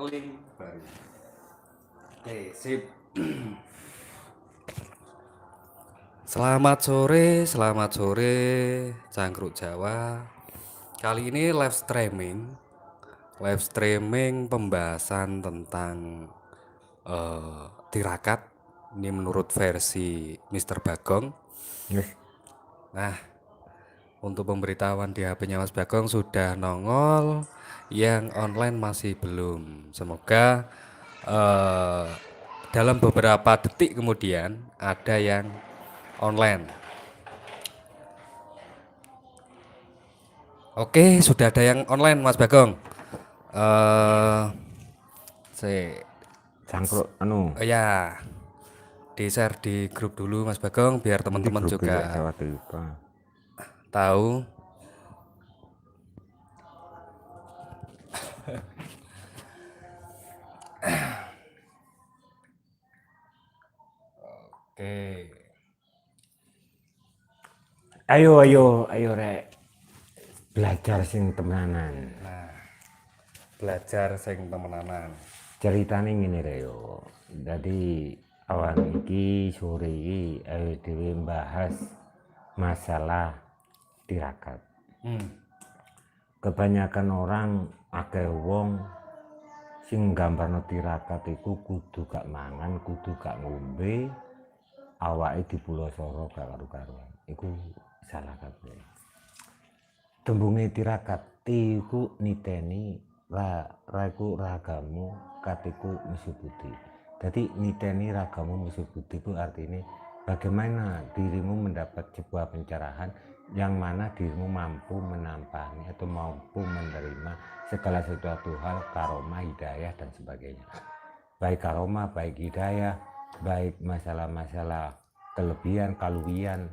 link baru. Oke, sip. Selamat sore, Cangkruk Jawa. Kali ini live streaming pembahasan tentang tirakat. Ini menurut versi Mr. Bagong. Yes. Nah, untuk pemberitahuan di HP-nya Mas Bagong sudah nongol, yang online masih belum. Semoga dalam beberapa detik kemudian ada yang online. Oke, sudah ada yang online Mas Bagong. Cangkruk Ya, di-share di grup dulu Mas Bagong biar teman-teman juga tahu. Oke. Ayo rek. Belajar sing temenanan. Belajar sing temenanan. Ceritane ngene rek yo. Dadi awan iki sore iki ayo dhewe bahas masalah tirakat. Kebanyakan orang akeh wong sing gambarno tirakat iku kudu gak mangan, kudu gak ngombe, awake dipulosoro gak karo-karuan. Iku salah kabeh. Tembunge tirakat iku niteni raiku ragamu katiku musuh budi. Jadi niteni ragamu musuh budi itu artinya bagaimana dirimu mendapat sebuah pencerahan yang mana dirimu mampu menampani atau mampu menerima segala sesuatu hal, karomah, hidayah dan sebagainya. Baik karomah, baik hidayah, baik masalah-masalah kelebihan, kaluwian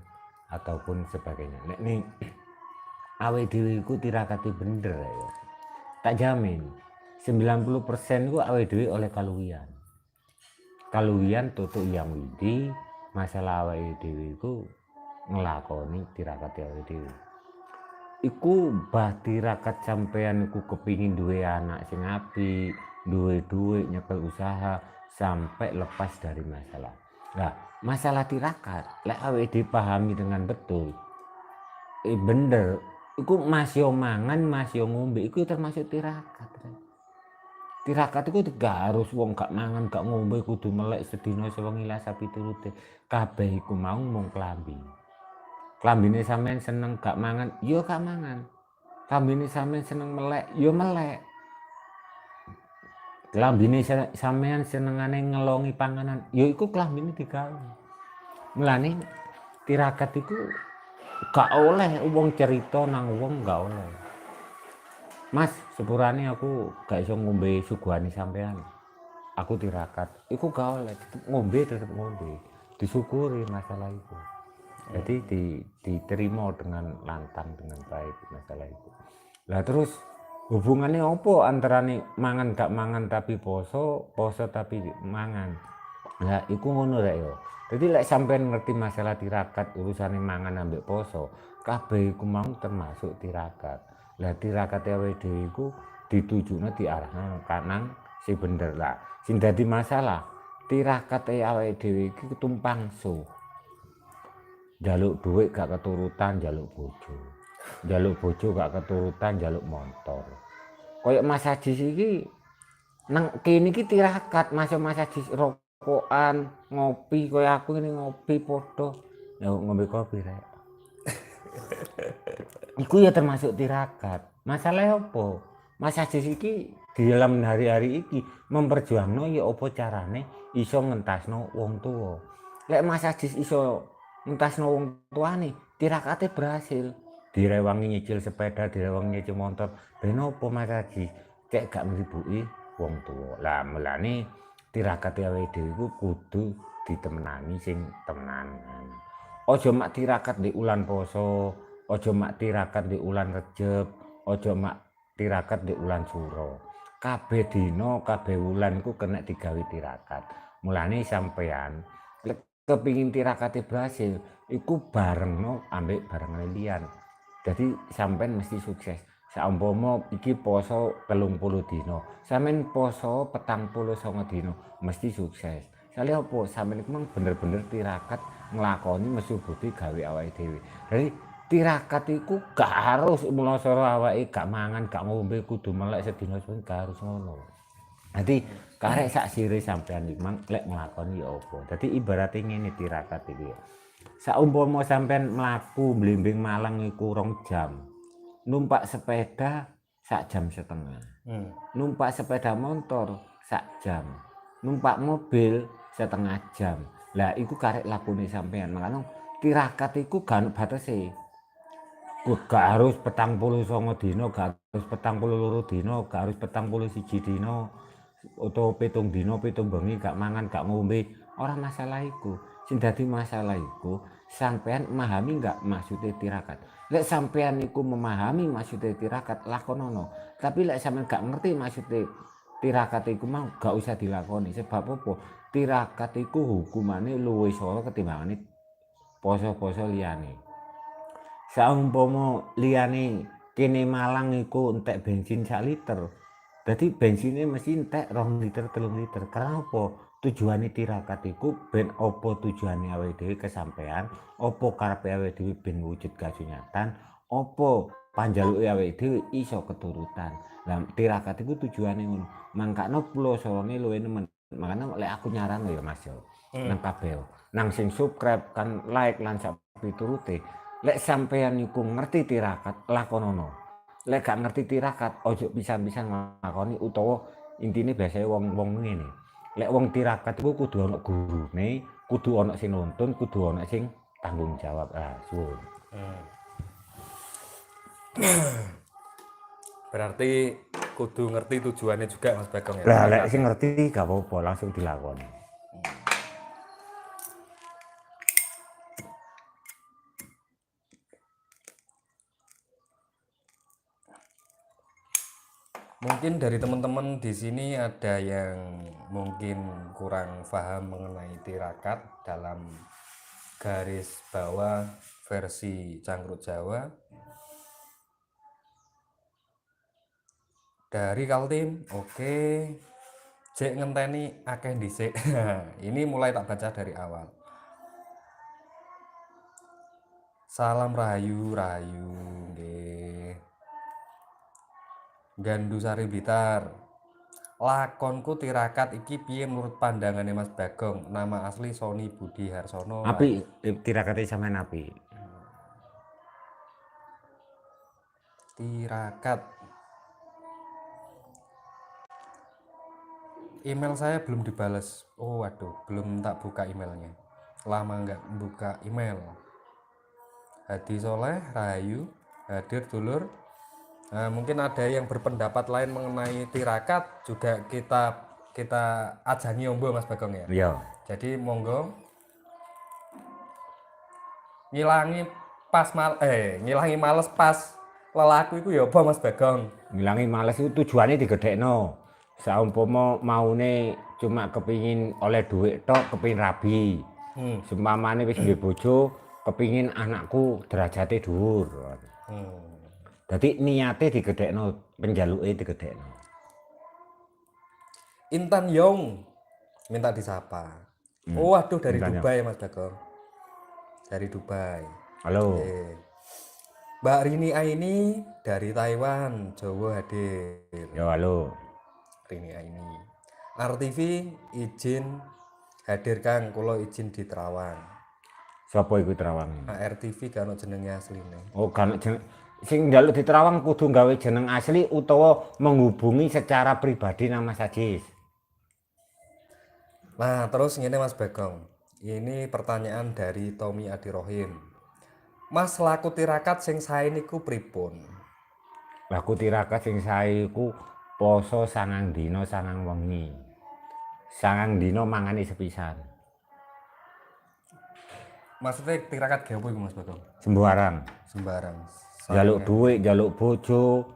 ataupun sebagainya. Nek awake dhewe iku tirakati bener ya. Tak jamin 90% iku awake dhewe oleh kaluwian. Kaluwian tutuk yang widi, masalah awake dhewe iku nglakoni tirakati awake dhewe. Iku bah tirakat sampean iku kepingin duwe anak sing apik, duwe duit, nyekel usaha sampai lepas dari masalah. Nah, masalah tirakat lek awake dipahami dengan betul. Bener, iku masih mangan, masih ngombe, iku termasuk tirakat. Tirakat iku gak harus wong gak mangan, gak ngombe kudu melek sedina sewengi lah sapi turute. Kabeh iku mau mung klambi. Klambine sampean seneng gak mangan, ya gak mangan. Klambine sampean seneng melek, ya melek. Klambine sampean senengane ngelongi panganan, ya iku klambine digawe. Mulane tirakat iku gak oleh wong cerita nang wong, gak oleh. Mas, sepurane aku gak iso ngombe suguhane sampean. Aku tirakat. Iku gak oleh, tetep ngombe. Disyukuri masalah itu. Jadi diterima dengan lantang, dengan baik masalah itu. Lah terus hubungannya apa antarane mangan gak mangan tapi poso, poso tapi mangan. Lah iku ngono rek yo. Jadi lek sampean ngerti masalah tirakat urusane mangan ambek poso, kabeh iku mau termasuk tirakat. Lah tirakat awake dhewe iku ditujukne diarahne kanang sing bener lah. Sing dadi masalah tirakat awake dhewe iki ketumpang suh. Jaluk duit gak keturutan, jaluk bojo. Jaluk bojo gak keturutan, jaluk motor. Kayak Mas Hadis iki nang kene iki tirakat, Mas Hadis rokokan, ngopi kaya aku ini ngopi padha. Ya ngombe kopi rek. Iku ya termasuk tirakat. Masalahnya apa? Mas Hadis iki di dalam hari-hari iki memperjuangno ya apa carane iso ngentasno wong tuwa. Lek Mas Hadis iso ngentasno wong tuane, tirakate berhasil. Direwangi nyicil sepeda, direwangi nyicil motor. Ben apa Mas Hadis cek gak mribuki wong tuwa. Lah mulane tirakate awake dhewe iku kudu ditemenani sing temenanan. Aja mak tirakat di ulan poso, aja mak tirakat di ulan Rejeb, aja mak tirakat di ulan Suro. Kabeh dina, kabeh wulan ku kena digawe tirakat. Mulane sampean kepingin tirakate berhasil, iku barengno ambek bareng liyan. Jadi sampean mesti sukses. Saumpama iki poso 30 dina, sampeyan poso 49 dina mesti sukses. Soale apa? Sampeyan iku mang bener-bener tirakat nglakoni mesubuti gawe awake dhewe. Dadi tirakat iku gak harus mulosoro awake gak mangan, gak ngombe, kudu melek sedina sewen gak harus ngono. Dadi karek sak sire sampeyan iku mang lek nglakoni ya apa. Dadi ibarate ngene tirakat iki ya. Saumpama sampeyan mlaku mblimbing Malang iku 2 jam. Numpak sepeda 1,5 jam. Numpak sepeda motor 1 jam. Numpak mobil 1/2 jam. Lah iku karek lakune sampean. Makane tirakat iku gak ono batese. Gak harus 49 dina, gak harus 42 dina, gak harus 41 dina, utawa 7 dina, 7 bengi gak mangan, gak ngombe. Ora masalah iku. Sing dadi masalah iku sampean memahami gak maksude tirakat. Lek sampean iku memahami maksude tirakat, lakonono. Tapi lek sampean gak ngerti maksude tirakat iku mau gak usah dilakoni. Sebab apa? Tirakat iku hukumane luwih sora ketimbangane poso-poso liyane. Saumpama liyane kene Malang iku entek bensin 1 liter. Dadi bensine mesti entek 2 liter, 3 liter. Karena apa? Tujuane tirakat iku ben apa tujuane awake dhewe kesampean, apa karepe awake dhewe ben wujud kasunyatan, apa panjaluke awake dhewe iso keturutan. Lah tirakat iku tujuane ngono. Mangkane plosorone luwih nemen. Makane lek aku nyaran ya Mas yo. Nang kabeh. Nang sing subscribe kan like lan sak piturute. Lek sampeyan iku ngerti tirakat lakonono. Lek gak ngerti tirakat ojo pisan-pisan nglakoni utawa intine biasane wong-wong ngene. Lek wong tirakat iku kudu ana gurune, kudu ana sing nuntun, kudu ana sing tanggung jawab. Ah, suwun. Berarti kudu ngerti tujuannya juga Mas Bagong ya. Lah lek sing ngerti gak apa-apa langsung dilakoni. Mungkin dari teman-teman di sini ada yang mungkin kurang paham mengenai tirakat dalam garis bawah versi Cangkruk Jawa. Dari Kaltim, oke. Jek ngenteni akeh dhisik. Ini mulai tak baca dari awal. Salam rahayu, rahayu, nggih. Gandusari Blitar. Lakonku tirakat iki piye menurut pandangannya Mas Bagong? Nama asli Sony Budi Harsono. Api tirakate sampean api. Tirakat. Email saya belum dibalas. Oh waduh, belum tak buka emailnya. Lama nggak buka email. Hadi Soleh, Rahayu, hadir dulur. Nah, mungkin ada yang berpendapat lain mengenai tirakat juga kita ajani ombo Mas Bagong ya. Iya. Jadi monggo ngilangi males pas lelaku itu ya apa Mas Bagong? Ngilangi males itu tujuane digedhekno. Saumpama maune cuma kepingin oleh duit tok, kepingin rabi. Seumpamane wis duwe bojo, kepingin anakku derajate dhuwur. Dadi niate digedhekno, penjaluke digedhekno. Intan Yong minta disapa. Oh waduh dari Intan Dubai Mas Bagong. Dari Dubai. Halo. Mbak Rini Aini dari Taiwan, Jawa hadir. Ya halo. Rini Aini. RTV izin hadir Kang, kula izin di Terawang. Sapa iku Terawang? RTV kan jenenge asline. Oh, kan sing njaluk di Terawang kudu gawe jeneng asli utawa menghubungi secara pribadi nama sajis. Nah, terus ngene Mas Bagong. Ini pertanyaan dari Tommy Adirohim. Mas laku tirakat sing sae niku pripun? Laku tirakat sing sae iku poso 9 dina 9 wengi. 9 dina mangane sepisan. Maksudnya tirakat ge apa iku Mas Bagong? Sembarang. Sembarang. Jaluk duit, jaluk bojo,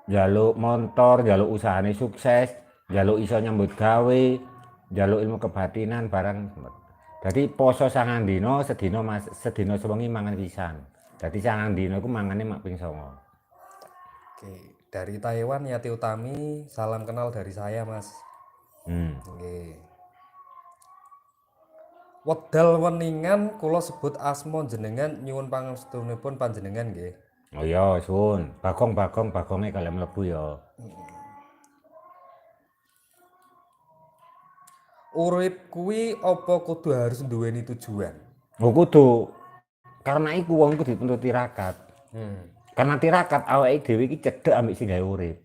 jaluk motor, jaluk usahane sukses, jaluk iso nyambut gawe, jaluk ilmu kebatinan barang. Jadi poso 9 dina sedina sewengi mangan pisan. Dadi 9 dina iku mangane mak ping 9. Oke, dari Taiwan Yati Utami, salam kenal dari saya, Mas. Oke. Wedal weningan kula sebut asma jenengan nyuwun pangestunipun panjenengan nggih. Oh iya, sun. Bagongnya kalau mlebu ya. Urip kuwi apa kudu harus duweni tujuan? Oh kudu. Karena iku wong iku dituntut tirakat. Karena tirakat awake dhewe iki cedhek ambek sing gawe urip.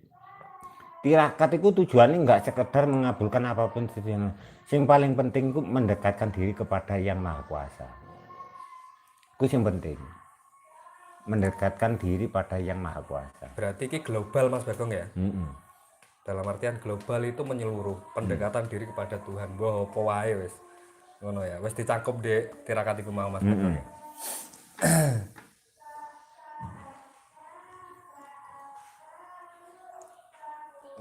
Tirakat iku tujuannya enggak sekedar mengabulkan apapun sedina. Sing paling penting iku mendekatkan diri kepada Yang Maha Kuasa. Iku sing penting. Mendekatkan diri pada Yang Maha Kuasa. Berarti ini global Mas Bagong ya? Heeh. Dalam artian global itu menyeluruh pendekatan diri kepada Tuhan. Wah, apa wae wis. Ngono ya. Wis dicangkup Dek tirakat iku mau Mas Bagong ya.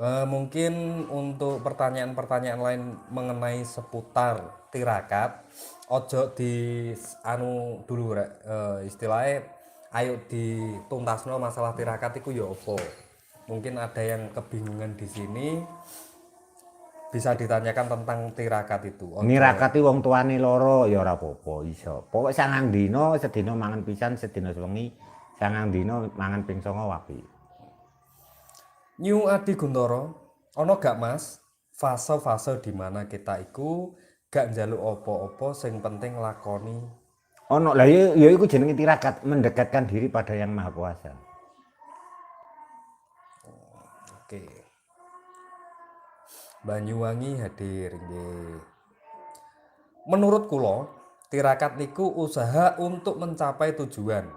Mungkin untuk pertanyaan-pertanyaan lain mengenai seputar tirakat, ojo di anu dulu rek. Istilahnya ayo dituntasno masalah tirakat itu ya apa. Mungkin ada yang kebingungan di sini, bisa ditanyakan tentang tirakat itu. Nirakati wong tuane loro ya ora apa-apa iso. Pokoke sangang dina sedina mangan pisan, sedina sewengi, sangang dina mangan ping 9 wapi. New Adi Guntoro, ono gak Mas fase-fase di mana kita iku gak njaluk opo-opo, sing penting lakoni. Ono lah ya iku jenenge tirakat, mendekatkan diri pada Yang Maha Kuasa. Oke. Banyuwangi hadir nggih. Menurut kulo, tirakat niku usaha untuk mencapai tujuan.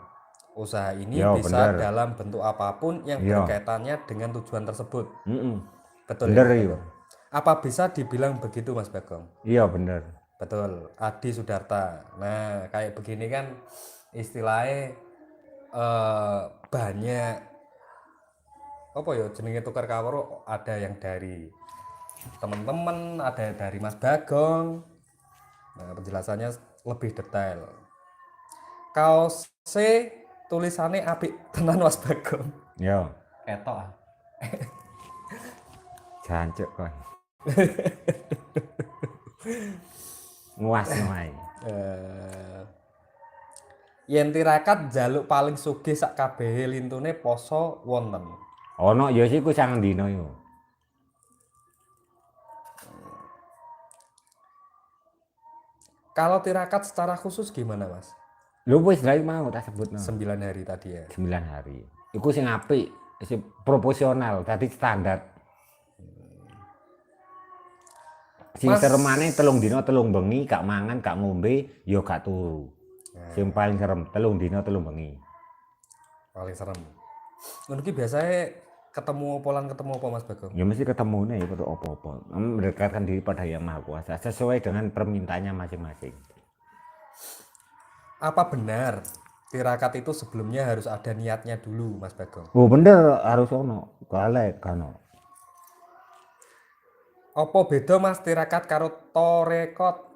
Usaha ini Yo, bisa bener. dalam bentuk apapun yang Yo. berkaitannya dengan tujuan tersebut. Betul Bener ya, Mas iya. Bagong? Apa bisa dibilang begitu Mas Bagong? Iya bener. Betul, Adi Sudarta. Nah, kayak begini kan istilahnya banyak apa ya jenenge tukar kawero, ada yang dari teman-teman, ada dari Mas Bagong. Nah, penjelasannya lebih detail. Kaos C tulisannya apik tenan Mas Bagong. Yo. Ketok ah. Jancuk kon. Nguasno ae. Yen tirakat jaluk paling sugih sak kabehe lintune poso wonten. Ono ya sih ku sangang dina yo. Kalau tirakat secara khusus gimana Mas? Lho wis lha mau tak sebutno. 9 hari tadi ya. 9 hari. Iku sing apik, sing proporsional, tadi standar. Sing seremane 3 dina 3 bengi, gak mangan, gak ngombe, ya gak turu. Sing paling serem 3 dina 3 bengi. Paling serem. Ngono ki biasanya ketemu apa Mas Bagong? Ya mesti ketemune ya perlu apa-apa. Mendekatkan diri pada Yang Maha Kuasa sesuai dengan permintaannya masing-masing. Apa benar tirakat itu sebelumnya harus ada niatnya dulu Mas Bagong? Oh bener harus ono, galek kano. Apa beda Mas tirakat karo torekot?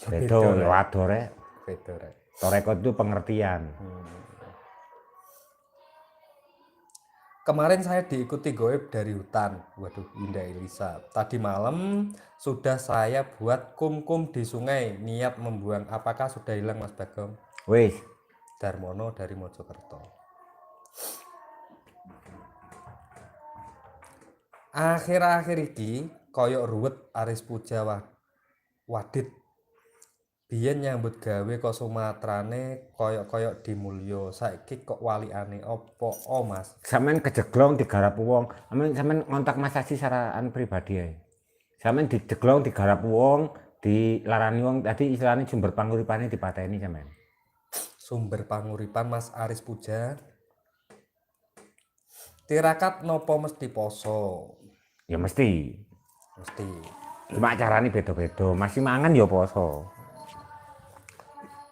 Beda ya adore. Beda rek. Torekot itu pengertian. Kemarin saya diikuti goib dari hutan. Waduh, Indah Elisa. Tadi malam sudah saya buat kum-kum di sungai. Niat membuang. Apakah sudah hilang Mas Bagong? Wis. Darmono dari Mojokerto. Akhir-akhir iki koyok ruwet Aris Puja Wadit. Biyen nyambut gawe kok Sumatrane koyok-koyok di Mulyo. Saiki kok waliane opo Mas? Sampeyan kejeglong digarap wong. Sampeyan ngontak Mas Aji saraan pribadi ae. Sampeyan dijeglong digarap wong, dilarani wong, tadi istilahnya sumber panguripane dipateni sampeyan. Sumber panguripan Mas Aris Puja. Tirakat nopo mesti poso? Ya mesti. Mesti. Cuma carane beda-beda. Masih mangan ya poso.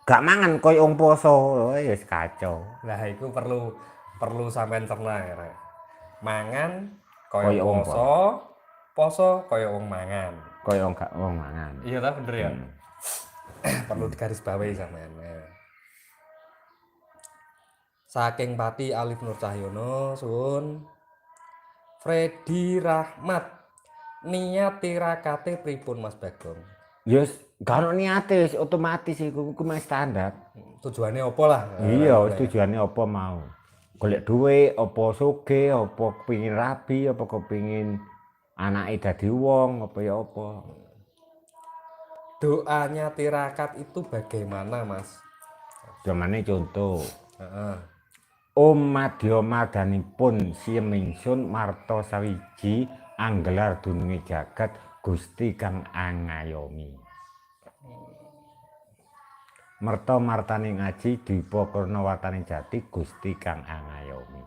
Gak mangan koyo wong poso, ya kacau. Nah, itu perlu sampean cerna ya, Rek. Mangan koyo Wong poso, poso koyo wong mangan. Koyo gak wong mangan. Iya ta bener ya? Perlu digarisbawahi sampean. Saking Pati Alif Nur Cahyono, suwun. Freddy Rahmat, niat tirakate pripun Mas Bagong? Ya kalau niate wis otomatis iku meh standar. Tujuannya apa lah? Iya, wis tujuane apa mau. Golek dhuwit, apa sugih, apa kepengin rabi, apa kepengin anake dadi wong, apa ya apa. Doanya tirakat itu bagaimana Mas? Jamane contoh, Heeh. Om Madya Mardanipun Siemingsun Marta Sawiji anggelar dununge jagat Gusti kang angayomi. Merta martani ngaji dipa karna watane jati Gusti kang angayomi.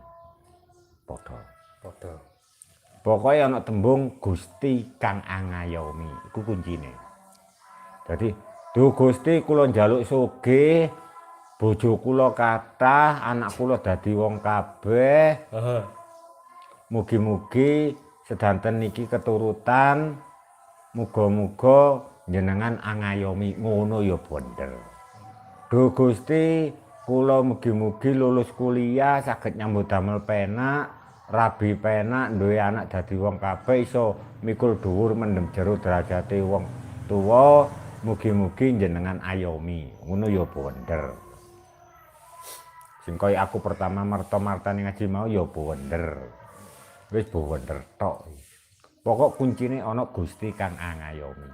Padha. Padha. Pokoke ana tembung Gusti kang angayomi, iku kuncine. Dadi, "Duh Gusti kula njaluk sugih, bojo kula kathah, anak kula dadi wong kabeh. Heeh. Mugi-mugi sedanten niki keturutan, muga-muga njenengan angayomi." Ngono ya bener. Duh Gusti, kula mugi-mugi lulus kuliah saged nyambut damel penak, rabi penak, duwe anak dadi wong kabeh iso mikul dhuwur mendem jero derajate wong tuwa, mugi-mugi njenengan ayomi. Ngono ya bener. Sing kaya aku pertama Marta Martani ngaji mau ya bener. Wis bener tok. Pokok kuncine ana Gusti kang angayomi.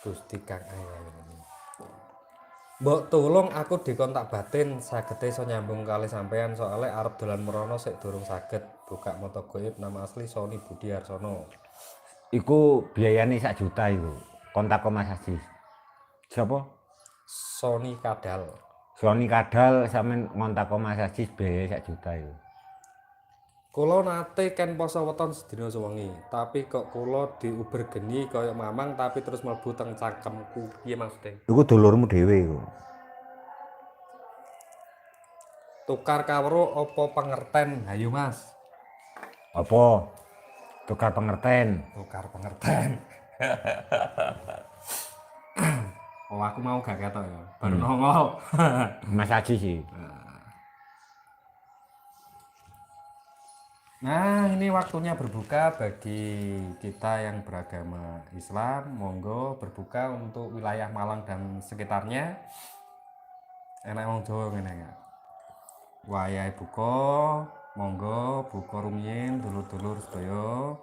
Gusti kang angayomi. Mbok tolong aku dikontak batin saged iso nyambung kali sampean soalnya arep dolan merono sik durung saged buka moto goib nama asli Sony Budi Harsono. Iku biayane 1 juta iku. Kontak Mas Haji. Siapa? Sony Kadal. Sony Kadal sampean ngontak Mas Haji biaya 1 juta iku. Kula nate ken poso weton sedina sewengi, tapi kok kula diuber geni kaya mamang tapi terus mlebu teng cangkemku. Piye maksude? Iku dulurmu dhewe iku. Tukar kawruh apa pengerten? Hayu Mas. Apa? Tukar pengerten. Tukar pengerten. Oh aku mau gak ketok ya. Baru nongol. Mas Haji sih. Nah, ini waktunya berbuka bagi kita yang beragama Islam. Monggo berbuka untuk wilayah Malang dan sekitarnya. Enak wong Jawa ngene ya. Wayahe buka, monggo buka rumiyin dulur-dulur sedaya.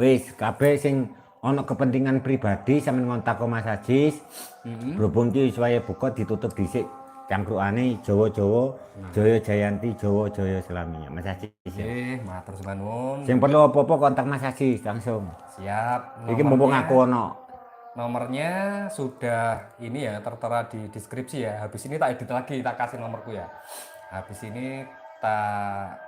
Wis kabeh sing ana kepentingan pribadi sampeyan ngontak Mas Haji. Berhubung ki waya buka ditutup dhisik cangkrukane Jawa-Jawa, Jaya Jayanti, Jawa Jaya Selaminya. Mas Haji. Nggih, matur nuwun. Sing perlu apa-apa kontak Mas Haji langsung. Siap. Iki mumpung aku ana. Nomornya sudah ini ya tertera di deskripsi ya. Habis ini tak edit lagi, tak kasih nomorku ya. Habis ini tak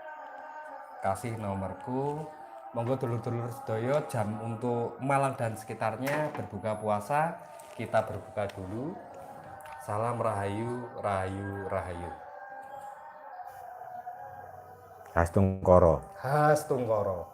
kasih nomorku. Monggo dulur-dulur sedaya jam untuk Malang dan sekitarnya berbuka puasa. Kita berbuka dulu. Salam rahayu, rahayu, rahayu. Hastungkara. Hastungkara.